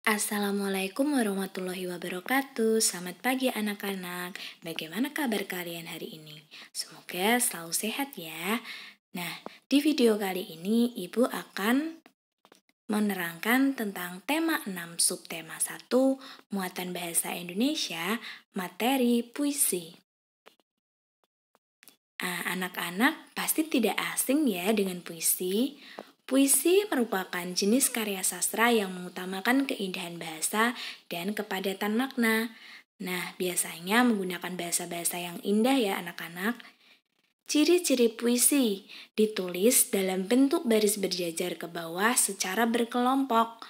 Assalamualaikum warahmatullahi wabarakatuh. Selamat pagi anak-anak. Bagaimana kabar kalian hari ini? Semoga selalu sehat ya. Nah, di video kali ini Ibu akan menerangkan tentang tema 6 subtema 1 muatan bahasa Indonesia, materi puisi. Anak-anak pasti tidak asing ya dengan puisi. Puisi merupakan jenis karya sastra yang mengutamakan keindahan bahasa dan kepadatan makna. Nah, biasanya menggunakan bahasa-bahasa yang indah ya anak-anak. Ciri-ciri puisi ditulis dalam bentuk baris berjajar ke bawah secara berkelompok.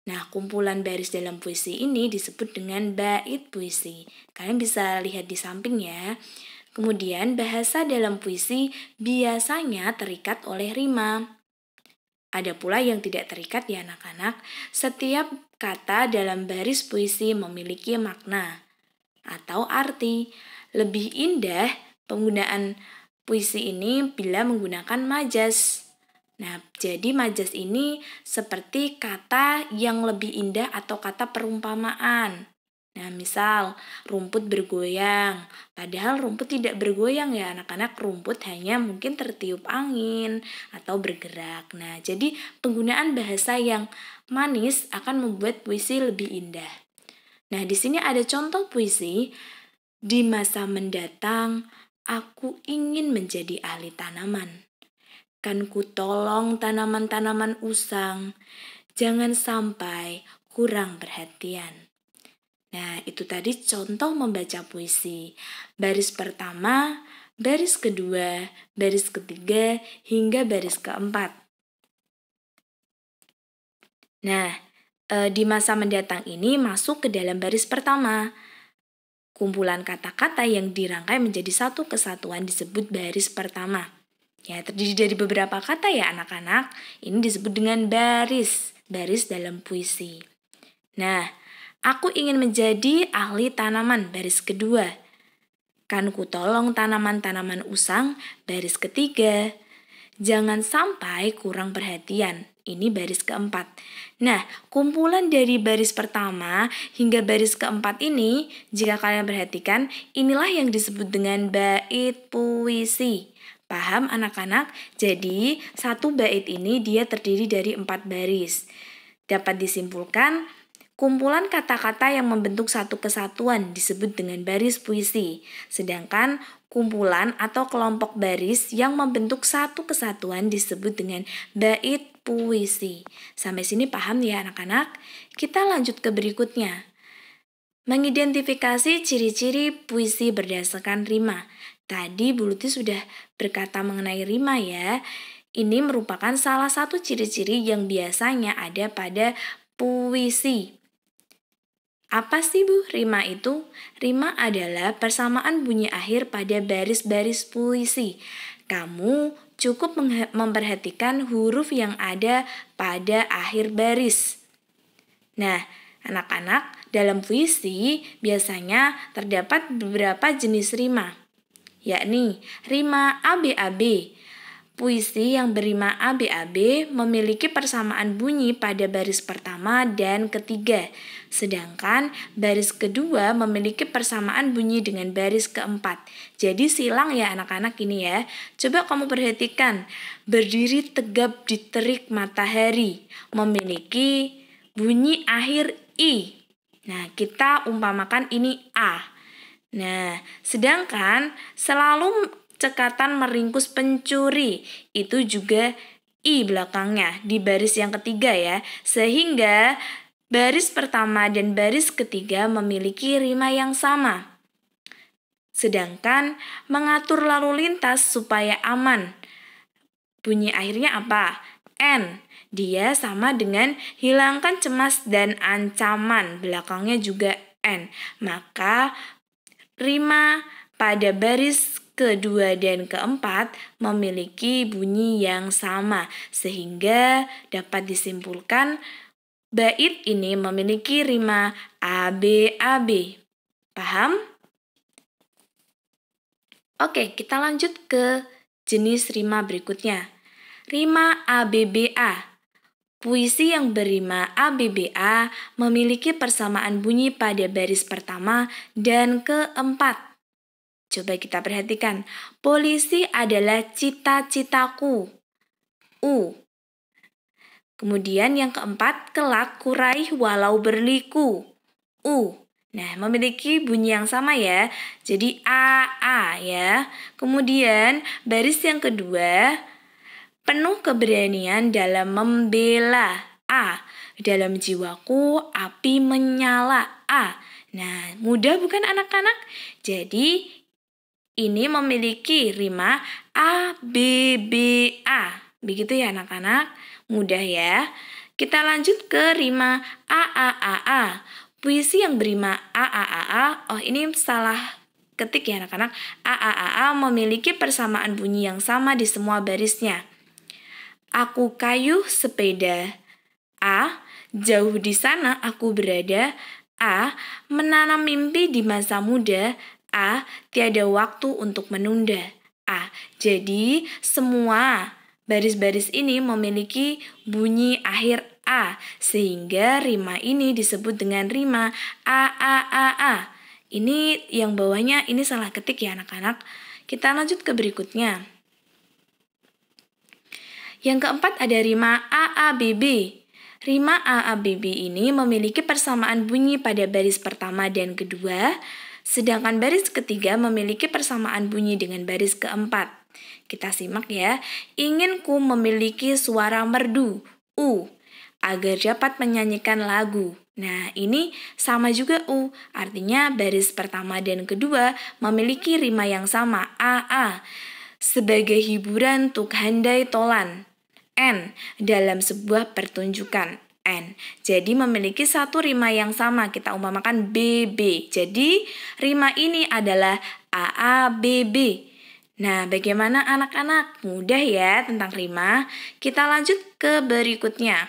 Nah, kumpulan baris dalam puisi ini disebut dengan bait puisi. Kalian bisa lihat di samping ya. Kemudian bahasa dalam puisi biasanya terikat oleh rima. Ada pula yang tidak terikat ya anak-anak. Setiap kata dalam baris puisi memiliki makna atau arti. Lebih indah penggunaan puisi ini bila menggunakan majas. Nah, jadi majas ini seperti kata yang lebih indah atau kata perumpamaan. Nah, misal rumput bergoyang, padahal rumput tidak bergoyang ya anak-anak, rumput hanya mungkin tertiup angin atau bergerak. Nah, jadi penggunaan bahasa yang manis akan membuat puisi lebih indah. Nah, di sini ada contoh puisi. Di masa mendatang, aku ingin menjadi ahli tanaman. Kan ku tolong tanaman-tanaman usang, jangan sampai kurang perhatian. Nah, itu tadi contoh membaca puisi. Baris pertama, baris kedua, baris ketiga, hingga baris keempat. Nah, di masa mendatang ini masuk ke dalam baris pertama. Kumpulan kata-kata yang dirangkai menjadi satu kesatuan disebut baris pertama. Ya, terdiri dari beberapa kata ya anak-anak. Ini disebut dengan baris dalam puisi. Nah, aku ingin menjadi ahli tanaman, baris kedua. Kan ku tolong tanaman-tanaman usang, baris ketiga. Jangan sampai kurang perhatian, ini baris keempat. Nah, kumpulan dari baris pertama hingga baris keempat ini, jika kalian perhatikan, inilah yang disebut dengan bait puisi. Paham anak-anak? Jadi, satu bait ini dia terdiri dari 4 baris. Dapat disimpulkan, kumpulan kata-kata yang membentuk satu kesatuan disebut dengan baris puisi. Sedangkan kumpulan atau kelompok baris yang membentuk satu kesatuan disebut dengan bait puisi. Sampai sini paham ya anak-anak? Kita lanjut ke berikutnya. Mengidentifikasi ciri-ciri puisi berdasarkan rima. Tadi Bu Luti sudah berkata mengenai rima ya. Ini merupakan salah satu ciri-ciri yang biasanya ada pada puisi. Apa sih Bu rima itu? Rima adalah persamaan bunyi akhir pada baris-baris puisi. Kamu cukup memperhatikan huruf yang ada pada akhir baris. Nah, anak-anak, dalam puisi biasanya terdapat beberapa jenis rima, yakni rima ABAB. Puisi yang berima ABAB memiliki persamaan bunyi pada baris pertama dan ketiga, sedangkan baris kedua memiliki persamaan bunyi dengan baris keempat. Jadi silang ya anak-anak ini ya. Coba kamu perhatikan, berdiri tegap di terik matahari memiliki bunyi akhir I. Nah, kita umpamakan ini A. Nah, sedangkan selalu cekatan meringkus pencuri, itu juga I belakangnya di baris yang ketiga ya. Sehingga baris pertama dan baris ketiga memiliki rima yang sama. Sedangkan mengatur lalu lintas supaya aman, bunyi akhirnya apa? N. Dia sama dengan hilangkan cemas dan ancaman, belakangnya juga N. Maka rima pada baris kedua dan keempat memiliki bunyi yang sama, sehingga dapat disimpulkan bait ini memiliki rima ABAB. Paham? Oke, kita lanjut ke jenis rima berikutnya. Rima ABBA. Puisi yang berrima ABBA memiliki persamaan bunyi pada baris pertama dan keempat. Coba kita perhatikan. Polisi adalah cita-citaku. U. Kemudian yang keempat, kelak kuraih walau berliku. U. Nah, memiliki bunyi yang sama ya. Jadi A ya. Kemudian baris yang kedua, penuh keberanian dalam membela. A. Dalam jiwaku api menyala. A. Nah, mudah bukan anak-anak? Jadi ini memiliki rima A, B, B, A. Begitu ya anak-anak? Mudah ya. Kita lanjut ke rima A, A, A, A. Puisi yang berima A, A, A, A. Oh, ini salah ketik ya anak-anak. A, A, A, A memiliki persamaan bunyi yang sama di semua barisnya. Aku kayuh sepeda. A. Jauh di sana aku berada. A. Menanam mimpi di masa muda. A. Tiada waktu untuk menunda. A. Jadi semua baris-baris ini memiliki bunyi akhir A, sehingga rima ini disebut dengan rima A, A, A, A. Ini yang bawahnya ini salah ketik ya anak-anak. Kita lanjut ke berikutnya. Yang keempat ada rima AABB. Rima AABB ini memiliki persamaan bunyi pada baris pertama dan kedua, sedangkan baris ketiga memiliki persamaan bunyi dengan baris keempat. Kita simak ya. Ingin ku memiliki suara merdu, U, agar dapat menyanyikan lagu. Nah, ini sama juga U, artinya baris pertama dan kedua memiliki rima yang sama, AA. Sebagai hiburan tuk handai tolan. N, dalam sebuah pertunjukan. N. Jadi memiliki satu rima yang sama, kita umpamakan BB. Jadi rima ini adalah AABB. Nah, bagaimana anak-anak? Mudah ya tentang rima. Kita lanjut ke berikutnya.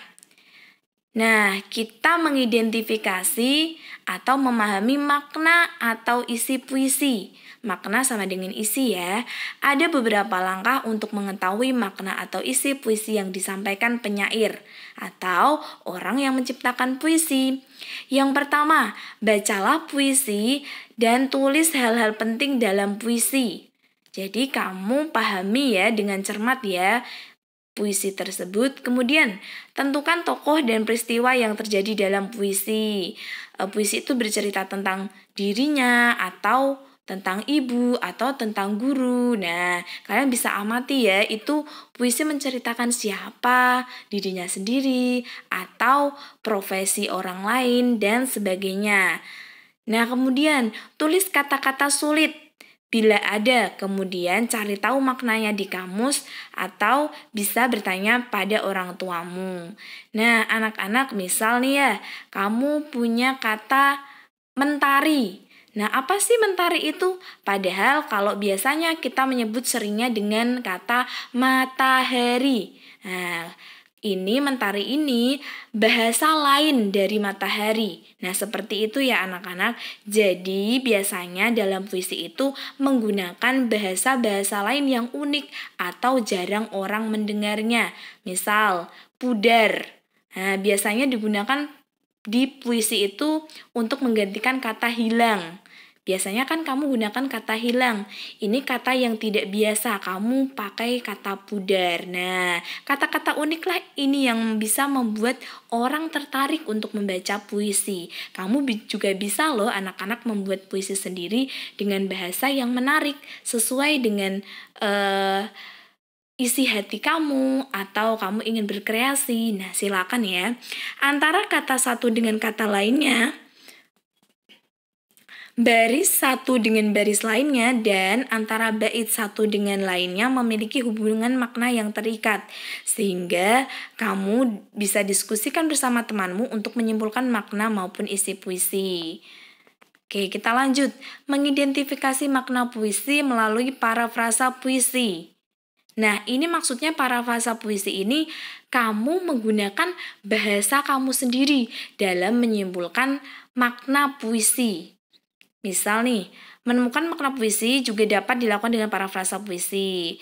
Nah, kita mengidentifikasi atau memahami makna atau isi puisi. Makna sama dengan isi ya. Ada beberapa langkah untuk mengetahui makna atau isi puisi yang disampaikan penyair atau orang yang menciptakan puisi. Yang pertama, bacalah puisi dan tulis hal-hal penting dalam puisi. Jadi kamu pahami ya dengan cermat ya puisi tersebut. Kemudian, tentukan tokoh dan peristiwa yang terjadi dalam puisi. Puisi itu bercerita tentang dirinya atau tentang ibu atau tentang guru. Nah, kalian bisa amati ya, itu puisi menceritakan siapa, dirinya sendiri, atau profesi orang lain, dan sebagainya. Nah, kemudian tulis kata-kata sulit bila ada, kemudian cari tahu maknanya di kamus atau bisa bertanya pada orang tuamu. Nah, anak-anak misal nih ya, kamu punya kata mentari. Nah, apa sih mentari itu? Padahal kalau biasanya kita menyebut seringnya dengan kata matahari. Nah, ini mentari ini bahasa lain dari matahari. Nah, seperti itu ya anak-anak. Jadi, biasanya dalam puisi itu menggunakan bahasa-bahasa lain yang unik atau jarang orang mendengarnya. Misal, pudar. Nah, biasanya digunakan di puisi itu untuk menggantikan kata hilang. Biasanya kan kamu gunakan kata hilang. Ini kata yang tidak biasa, kamu pakai kata pudar. Nah, kata-kata unik lah ini yang bisa membuat orang tertarik untuk membaca puisi. Kamu juga bisa loh anak-anak membuat puisi sendiri dengan bahasa yang menarik, sesuai dengan isi hati kamu atau kamu ingin berkreasi. Nah, silakan ya. Antara kata satu dengan kata lainnya, baris satu dengan baris lainnya, dan antara bait satu dengan lainnya memiliki hubungan makna yang terikat, sehingga kamu bisa diskusikan bersama temanmu untuk menyimpulkan makna maupun isi puisi. Oke, kita lanjut. Mengidentifikasi makna puisi melalui parafrasa puisi. Nah, ini maksudnya parafrasa puisi ini kamu menggunakan bahasa kamu sendiri dalam menyimpulkan makna puisi. Misal nih, menemukan makna puisi juga dapat dilakukan dengan parafrasa puisi.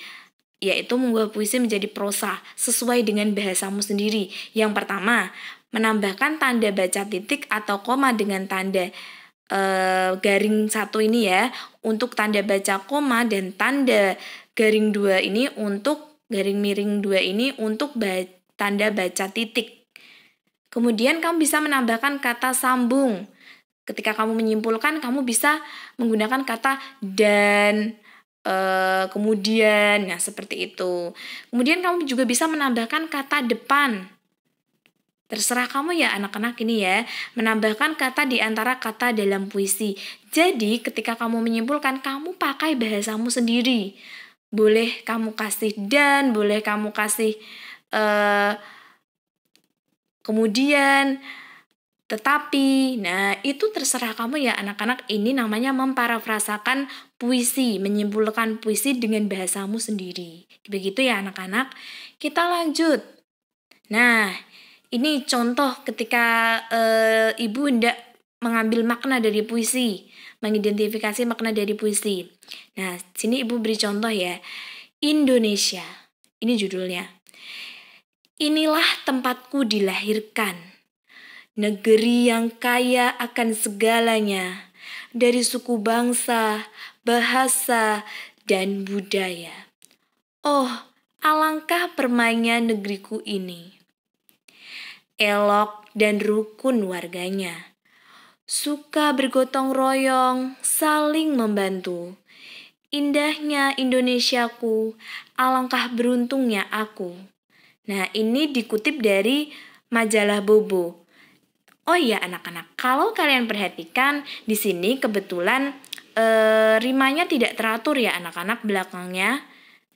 yaitu mengubah puisi menjadi prosa sesuai dengan bahasamu sendiri. Yang pertama, menambahkan tanda baca titik atau koma dengan tanda garing 1 ini ya, untuk tanda baca koma, dan tanda garing 2 ini untuk garing miring 2 ini untuk tanda baca titik. Kemudian kamu bisa menambahkan kata sambung. Ketika kamu menyimpulkan, kamu bisa menggunakan kata dan, kemudian, nah seperti itu. Kemudian kamu juga bisa menambahkan kata depan. Terserah kamu ya anak-anak ini ya, menambahkan kata di antara kata dalam puisi. Jadi ketika kamu menyimpulkan, kamu pakai bahasamu sendiri. Boleh kamu kasih dan, boleh kamu kasih kemudian, tetapi. Nah, itu terserah kamu ya anak-anak. Ini namanya memparafrasakan puisi, menyimpulkan puisi dengan bahasamu sendiri. Begitu ya anak-anak. Kita lanjut. Nah, ini contoh ketika ibu hendak mengambil makna dari puisi, mengidentifikasi makna dari puisi. Nah, sini ibu beri contoh ya. Indonesia, ini judulnya. Inilah tempatku dilahirkan, negeri yang kaya akan segalanya, dari suku bangsa, bahasa, dan budaya. Oh, alangkah permainya negeriku ini. Elok dan rukun warganya, suka bergotong royong, saling membantu. Indahnya Indonesiaku, alangkah beruntungnya aku. Nah, ini dikutip dari majalah Bobo. Oh iya anak-anak, kalau kalian perhatikan di sini kebetulan rimanya tidak teratur ya anak-anak belakangnya.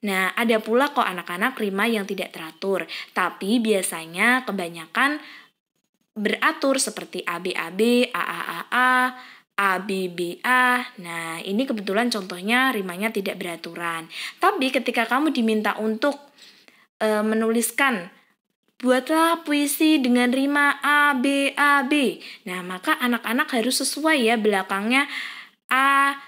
Nah, ada pula kok anak-anak rima yang tidak teratur, tapi biasanya kebanyakan beratur seperti ABAB, AAAA, ABBA. Nah, ini kebetulan contohnya rimanya tidak beraturan. Tapi ketika kamu diminta untuk menuliskan, buatlah puisi dengan rima A, B, A, B. Nah, maka anak-anak harus sesuai ya belakangnya A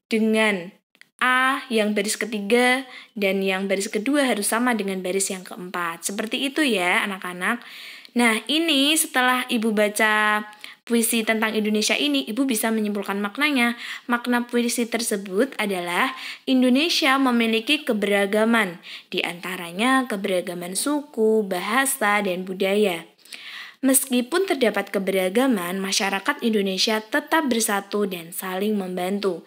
dengan A yang baris ketiga dan yang baris kedua harus sama dengan baris yang keempat. Seperti itu ya anak-anak. Nah, ini setelah ibu baca puisi tentang Indonesia ini, ibu bisa menyimpulkan maknanya. Makna puisi tersebut adalah Indonesia memiliki keberagaman, di antaranya keberagaman suku, bahasa, dan budaya. Meskipun terdapat keberagaman, masyarakat Indonesia tetap bersatu dan saling membantu.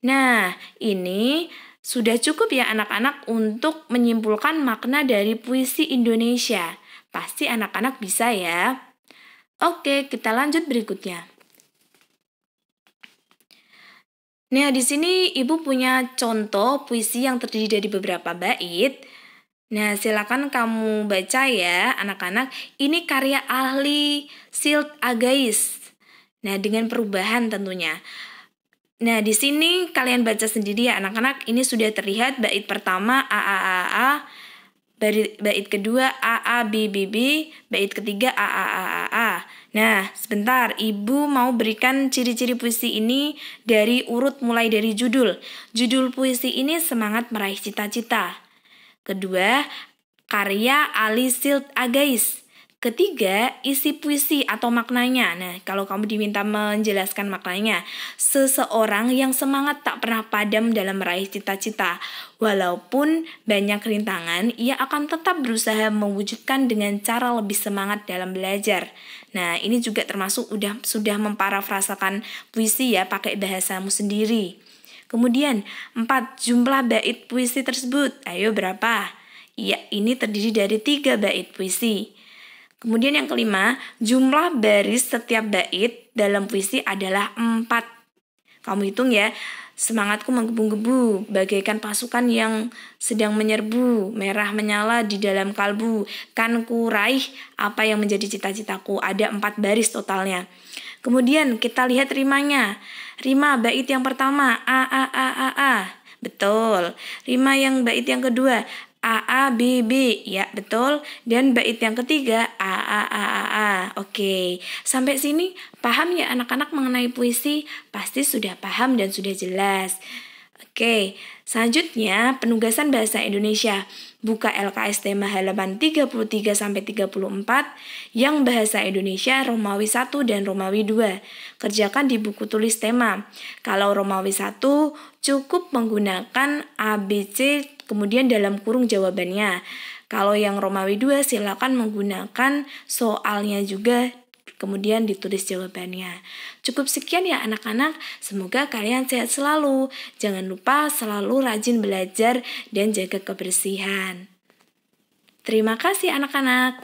Nah, ini sudah cukup ya anak-anak untuk menyimpulkan makna dari puisi Indonesia. Pasti anak-anak bisa ya. Oke, kita lanjut berikutnya. Nah, di sini ibu punya contoh puisi yang terdiri dari beberapa bait. Nah, silakan kamu baca ya anak-anak. Ini karya ahli Silt Agais. Nah, dengan perubahan tentunya. Nah, di sini kalian baca sendiri ya anak-anak. Ini sudah terlihat bait pertama A, bait kedua A, B, bait ketiga A. Nah, sebentar, ibu mau berikan ciri-ciri puisi ini dari urut mulai dari judul. Judul puisi ini Semangat Meraih Cita-Cita. Kedua, karya Ali Silt Agais. Ketiga, isi puisi atau maknanya. Nah, kalau kamu diminta menjelaskan maknanya, seseorang yang semangat tak pernah padam dalam meraih cita-cita. Walaupun banyak rintangan, ia akan tetap berusaha mewujudkan dengan cara lebih semangat dalam belajar. Nah, ini juga termasuk sudah memparafrasakan puisi ya, pakai bahasamu sendiri. Kemudian, 4. Jumlah bait puisi tersebut. Ayo berapa? Ya, ini terdiri dari 3 bait puisi. Kemudian yang kelima, jumlah baris setiap bait dalam puisi adalah 4. Kamu hitung ya, semangatku menggebu-gebu, bagaikan pasukan yang sedang menyerbu, merah menyala di dalam kalbu, kan ku raih apa yang menjadi cita-citaku. Ada 4 baris totalnya. Kemudian kita lihat rimanya. Rima bait yang pertama, A. Betul. Rima yang bait yang kedua, A, B, ya betul. Dan bait yang ketiga A. Oke, sampai sini paham ya anak-anak mengenai puisi? Pasti sudah paham dan sudah jelas. Oke, selanjutnya penugasan bahasa Indonesia. Buka LKS tema halaman 33-34 yang bahasa Indonesia Romawi 1 dan Romawi 2. Kerjakan di buku tulis tema. Kalau Romawi 1 cukup menggunakan ABC kemudian dalam kurung jawabannya. Kalau yang Romawi 2 silakan menggunakan soalnya juga kemudian ditulis jawabannya. Cukup sekian ya anak-anak, semoga kalian sehat selalu. Jangan lupa selalu rajin belajar dan jaga kebersihan. Terima kasih anak-anak.